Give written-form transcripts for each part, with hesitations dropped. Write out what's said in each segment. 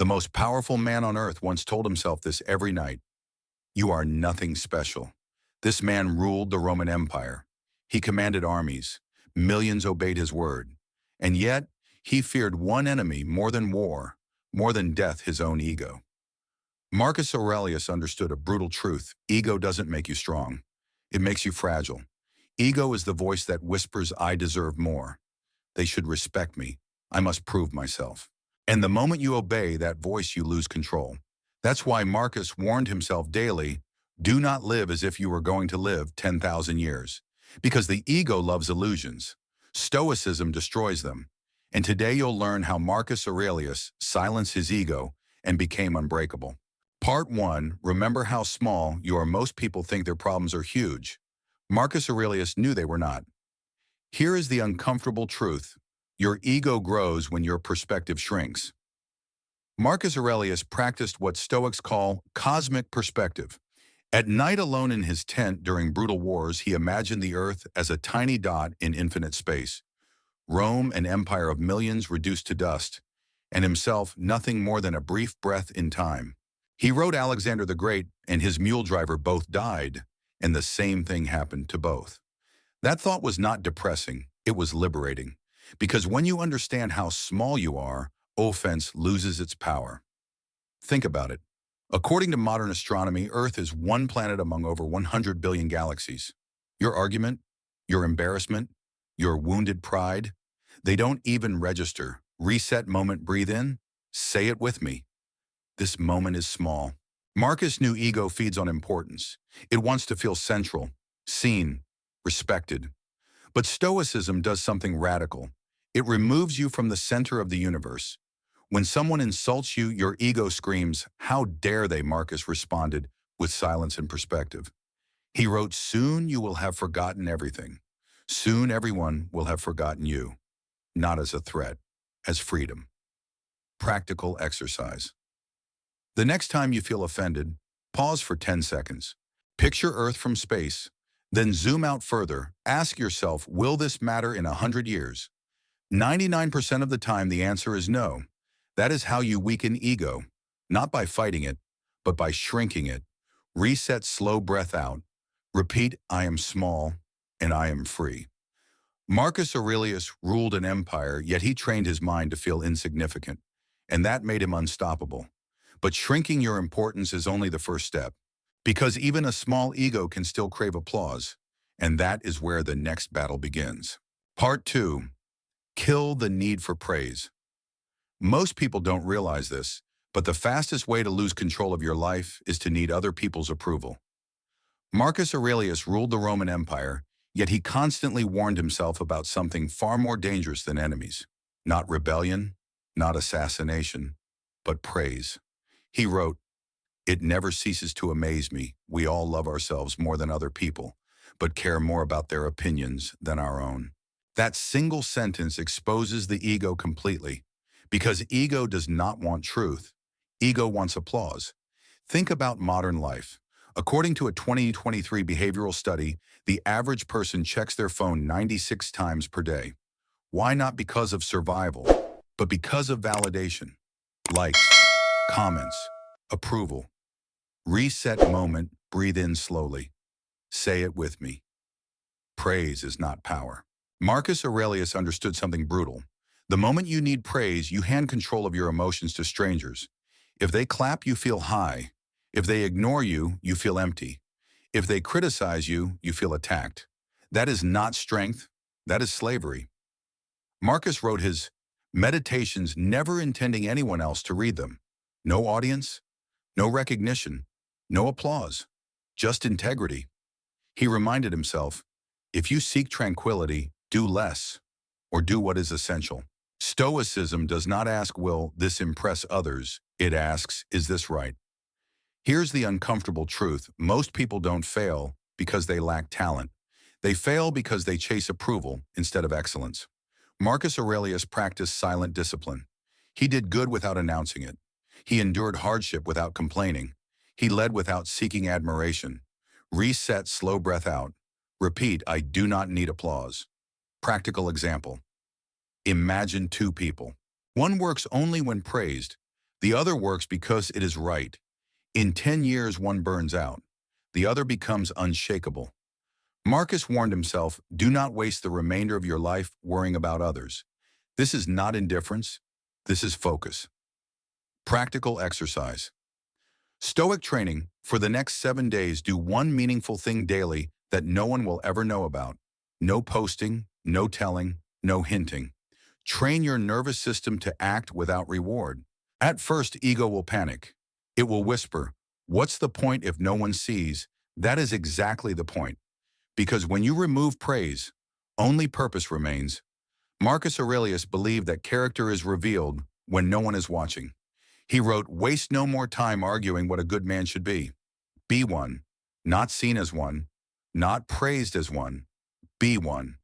The most powerful man on earth once told himself this every night: "You are nothing special." This man ruled the Roman Empire. He commanded armies. Millions obeyed his word. And yet, he feared one enemy more than war, more than death, his own ego. Marcus Aurelius understood a brutal truth: ego doesn't make you strong. It makes you fragile. Ego is the voice that whispers, "I deserve more. They should respect me. I must prove myself." And the moment you obey that voice, you lose control. That's why Marcus warned himself daily, do not live as if you were going to live 10,000 years. Because the ego loves illusions. Stoicism destroys them. And today you'll learn how Marcus Aurelius silenced his ego and became unbreakable. Part 1, remember how small you are. Most people think their problems are huge. Marcus Aurelius knew they were not. Here is the uncomfortable truth: your ego grows when your perspective shrinks. Marcus Aurelius practiced what Stoics call cosmic perspective. At night, alone in his tent during brutal wars, he imagined the earth as a tiny dot in infinite space, Rome an empire of millions reduced to dust, and himself nothing more than a brief breath in time. He wrote Alexander the Great and his mule driver both died, and the same thing happened to both. That thought was not depressing, it was liberating. Because when you understand how small you are, offense loses its power. Think about it. According to modern astronomy, Earth is one planet among over 100 billion galaxies. Your argument, your embarrassment, your wounded pride, they don't even register. Reset moment, breathe in, say it with me. This moment is small. Marcus knew ego feeds on importance. It wants to feel central, seen, respected. But Stoicism does something radical. It removes you from the center of the universe. When someone insults you, your ego screams, "How dare they?" Marcus responded with silence and perspective. He wrote, "Soon you will have forgotten everything. Soon everyone will have forgotten you." Not as a threat, as freedom. Practical exercise. The next time you feel offended, pause for 10 seconds. Picture Earth from space, then zoom out further. Ask yourself, will this matter in 100 years? 99% of the time, the answer is no. That is how you weaken ego, not by fighting it, but by shrinking it. Reset, slow breath out. Repeat, I am small and I am free. Marcus Aurelius ruled an empire, yet he trained his mind to feel insignificant, and that made him unstoppable. But shrinking your importance is only the first step, because even a small ego can still crave applause, and that is where the next battle begins. Part 2. Kill the need for praise. Most people don't realize this, but the fastest way to lose control of your life is to need other people's approval. Marcus Aurelius ruled the Roman Empire, yet he constantly warned himself about something far more dangerous than enemies. Not rebellion, not assassination, but praise. He wrote, "It never ceases to amaze me. We all love ourselves more than other people, but care more about their opinions than our own." That single sentence exposes the ego completely, because ego does not want truth. Ego wants applause. Think about modern life. According to a 2023 behavioral study, the average person checks their phone 96 times per day. Why? Not because of survival, but because of validation. Likes, comments, approval. Reset moment, breathe in slowly. Say it with me. Praise is not power. Marcus Aurelius understood something brutal. The moment you need praise, you hand control of your emotions to strangers. If they clap, you feel high. If they ignore you, you feel empty. If they criticize you, you feel attacked. That is not strength, that is slavery. Marcus wrote his Meditations never intending anyone else to read them. No audience, no recognition, no applause, just integrity. He reminded himself, if you seek tranquility, do less, or do what is essential. Stoicism does not ask, will this impress others? It asks, is this right? Here's the uncomfortable truth. Most people don't fail because they lack talent. They fail because they chase approval instead of excellence. Marcus Aurelius practiced silent discipline. He did good without announcing it. He endured hardship without complaining. He led without seeking admiration. Reset, slow breath out. Repeat, I do not need applause. Practical example. Imagine two people. One works only when praised. The other works because it is right. In 10 years, one burns out. The other becomes unshakable. Marcus warned himself, do not waste the remainder of your life worrying about others. This is not indifference. This is focus. Practical exercise. Stoic training. For the next 7 days, do one meaningful thing daily that no one will ever know about. No posting, no telling, no hinting. Train your nervous system to act without reward. At first, ego will panic. It will whisper, what's the point if no one sees? That is exactly the point. Because when you remove praise, only purpose remains. Marcus Aurelius believed that character is revealed when no one is watching. He wrote, waste no more time arguing what a good man should be. Be one, not seen as one, not praised as one. Be one.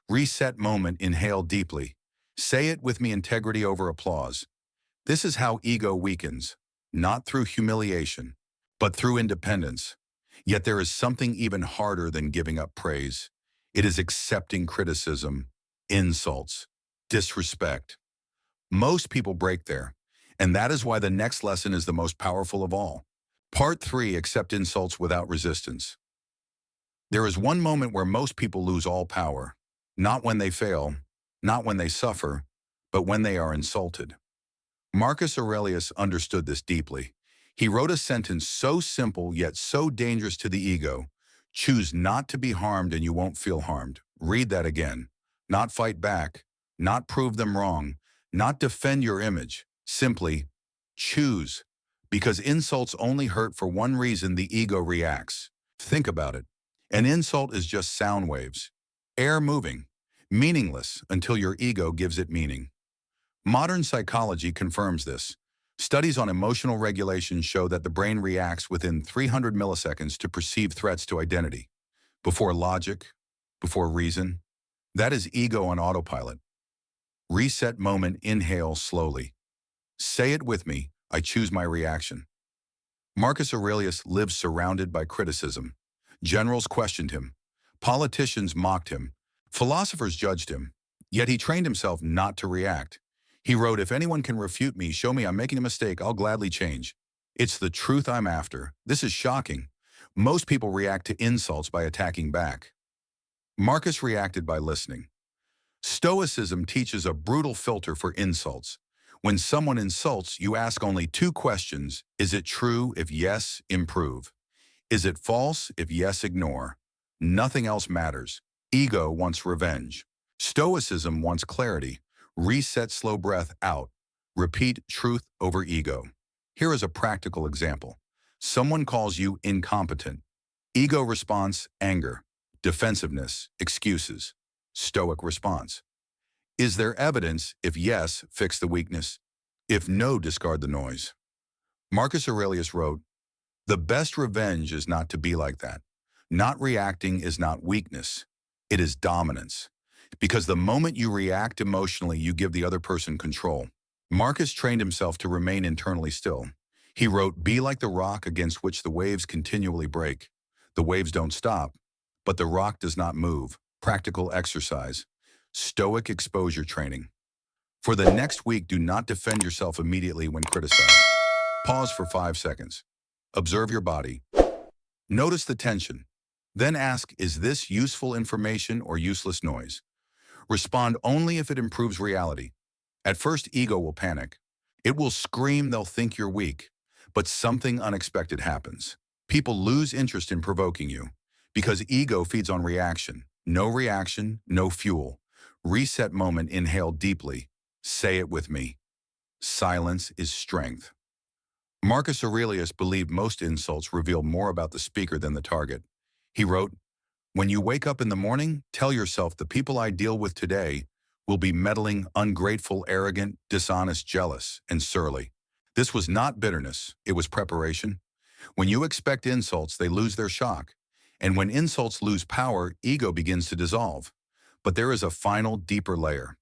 Reset moment, inhale deeply. Say it with me, integrity over applause. This is how ego weakens, not through humiliation, but through independence. Yet there is something even harder than giving up praise. It is accepting criticism, insults, disrespect. Most people break there, and that is why the next lesson is the most powerful of all. Part 3, accept insults without resistance. There is one moment where most people lose all power, not when they fail, not when they suffer, but when they are insulted. Marcus Aurelius understood this deeply. He wrote a sentence so simple yet so dangerous to the ego. Choose not to be harmed and you won't feel harmed. Read that again. Not fight back, not prove them wrong, not defend your image. Simply choose. Because insults only hurt for one reason: the ego reacts. Think about it. An insult is just sound waves, air moving, meaningless until your ego gives it meaning. Modern psychology confirms this. Studies on emotional regulation show that the brain reacts within 300 milliseconds to perceived threats to identity. Before logic, before reason. That is ego on autopilot. Reset moment, inhale slowly. Say it with me, I choose my reaction. Marcus Aurelius lived surrounded by criticism. Generals questioned him. Politicians mocked him. Philosophers judged him. Yet he trained himself not to react. He wrote, if anyone can refute me, show me I'm making a mistake, I'll gladly change. It's the truth I'm after. This is shocking. Most people react to insults by attacking back. Marcus reacted by listening. Stoicism teaches a brutal filter for insults. When someone insults, you ask only 2 questions. Is it true? If yes, improve. Is it false? If yes, ignore. Nothing else matters. Ego wants revenge. Stoicism wants clarity. Reset, slow breath out. Repeat truth over ego. Here is a practical example. Someone calls you incompetent. Ego response, anger. Defensiveness, excuses. Stoic response. Is there evidence? If yes, fix the weakness. If no, discard the noise. Marcus Aurelius wrote, the best revenge is not to be like that. Not reacting is not weakness. It is dominance. Because the moment you react emotionally, you give the other person control. Marcus trained himself to remain internally still. He wrote, be like the rock against which the waves continually break. The waves don't stop, but the rock does not move. Practical exercise. Stoic exposure training. For the next week, do not defend yourself immediately when criticized. Pause for 5 seconds. Observe your body. Notice the tension. Then ask, is this useful information or useless noise? Respond only if it improves reality. At first, ego will panic. It will scream they'll think you're weak. But something unexpected happens. People lose interest in provoking you because ego feeds on reaction. No reaction, no fuel. Reset moment, inhale deeply. Say it with me. Silence is strength. Marcus Aurelius believed most insults reveal more about the speaker than the target. He wrote, when you wake up in the morning, tell yourself the people I deal with today will be meddling, ungrateful, arrogant, dishonest, jealous, and surly. This was not bitterness, it was preparation. When you expect insults, they lose their shock. And when insults lose power, ego begins to dissolve. But there is a final, deeper layer.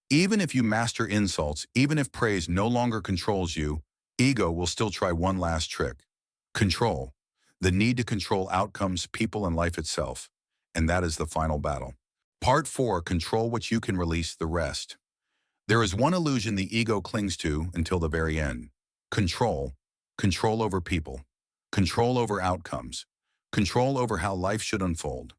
Even if you master insults, even if praise no longer controls you, ego will still try one last trick. Control. The need to control outcomes, people, and life itself. And that is the final battle. Part 4, control what you can, release the rest. There is one illusion the ego clings to until the very end. Control. Control over people. Control over outcomes. Control over how life should unfold.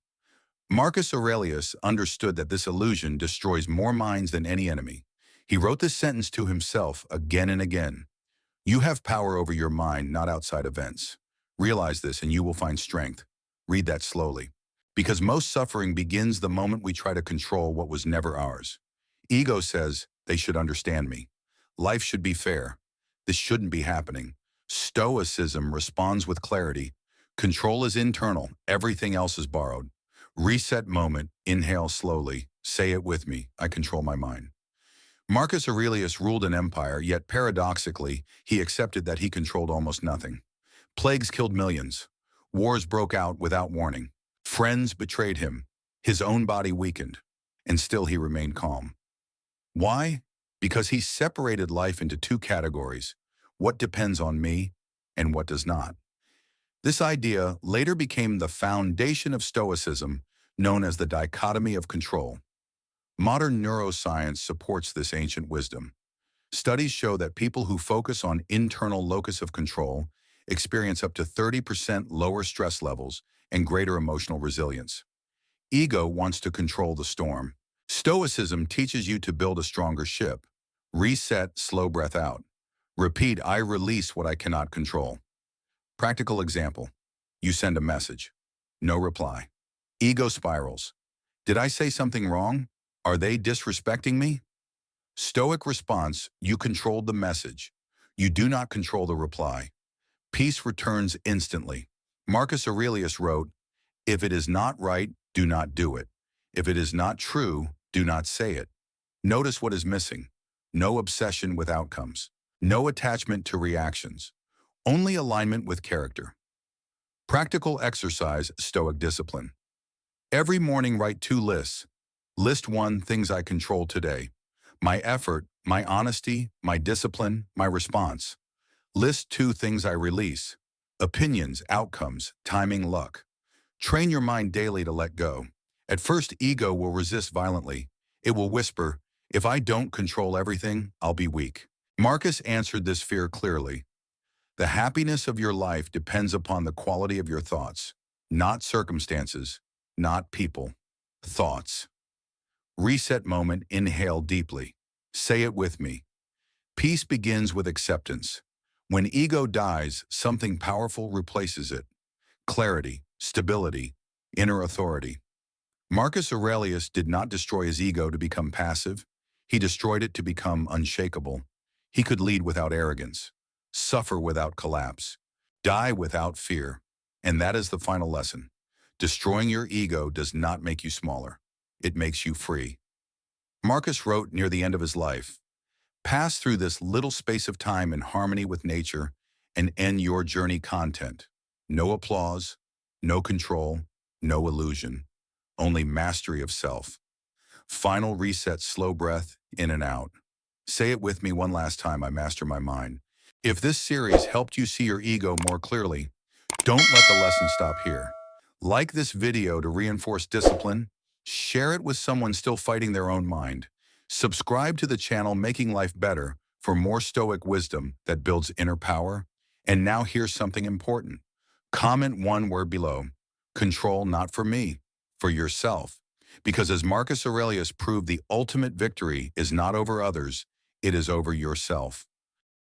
Marcus Aurelius understood that this illusion destroys more minds than any enemy. He wrote this sentence to himself again and again. You have power over your mind, not outside events. Realize this and you will find strength. Read that slowly. Because most suffering begins the moment we try to control what was never ours. Ego says, they should understand me. Life should be fair. This shouldn't be happening. Stoicism responds with clarity. Control is internal, everything else is borrowed. Reset moment, inhale slowly. Say it with me, I control my mind. Marcus Aurelius ruled an empire, yet paradoxically, he accepted that he controlled almost nothing. Plagues killed millions. Wars broke out without warning. Friends betrayed him. His own body weakened. And still he remained calm. Why? Because he separated life into two categories, what depends on me and what does not. This idea later became the foundation of Stoicism, known as the dichotomy of control. Modern neuroscience supports this ancient wisdom. Studies show that people who focus on internal locus of control experience up to 30% lower stress levels and greater emotional resilience. Ego wants to control the storm. Stoicism teaches you to build a stronger ship. Reset, slow breath out. Repeat, I release what I cannot control. Practical example. You send a message. No reply. Ego spirals. Did I say something wrong? Are they disrespecting me? Stoic response, you controlled the message. You do not control the reply. Peace returns instantly. Marcus Aurelius wrote, if it is not right, do not do it. If it is not true, do not say it. Notice what is missing. No obsession with outcomes. No attachment to reactions. Only alignment with character. Practical exercise, Stoic discipline. Every morning write 2 lists. List 1, things I control today. My effort, my honesty, my discipline, my response. List 2, things I release. Opinions, outcomes, timing, luck. Train your mind daily to let go. At first, ego will resist violently. It will whisper, if I don't control everything, I'll be weak. Marcus answered this fear clearly. The happiness of your life depends upon the quality of your thoughts, not circumstances, not people. Thoughts. Reset moment, inhale deeply. Say it with me. Peace begins with acceptance. When ego dies, something powerful replaces it. Clarity, stability, inner authority. Marcus Aurelius did not destroy his ego to become passive. He destroyed it to become unshakable. He could lead without arrogance, suffer without collapse, die without fear. And that is the final lesson. Destroying your ego does not make you smaller. It makes you free. Marcus wrote near the end of his life, pass through this little space of time in harmony with nature and end your journey content. No applause, no control, no illusion, only mastery of self. Final reset, slow breath, in and out. Say it with me one last time, I master my mind. If this series helped you see your ego more clearly, don't let the lesson stop here. Like this video to reinforce discipline, share it with someone still fighting their own mind. Subscribe to the channel Making Life Better for more Stoic wisdom that builds inner power. And now here's something important. Comment one word below. Control not for me, for yourself. Because as Marcus Aurelius proved, the ultimate victory is not over others, it is over yourself.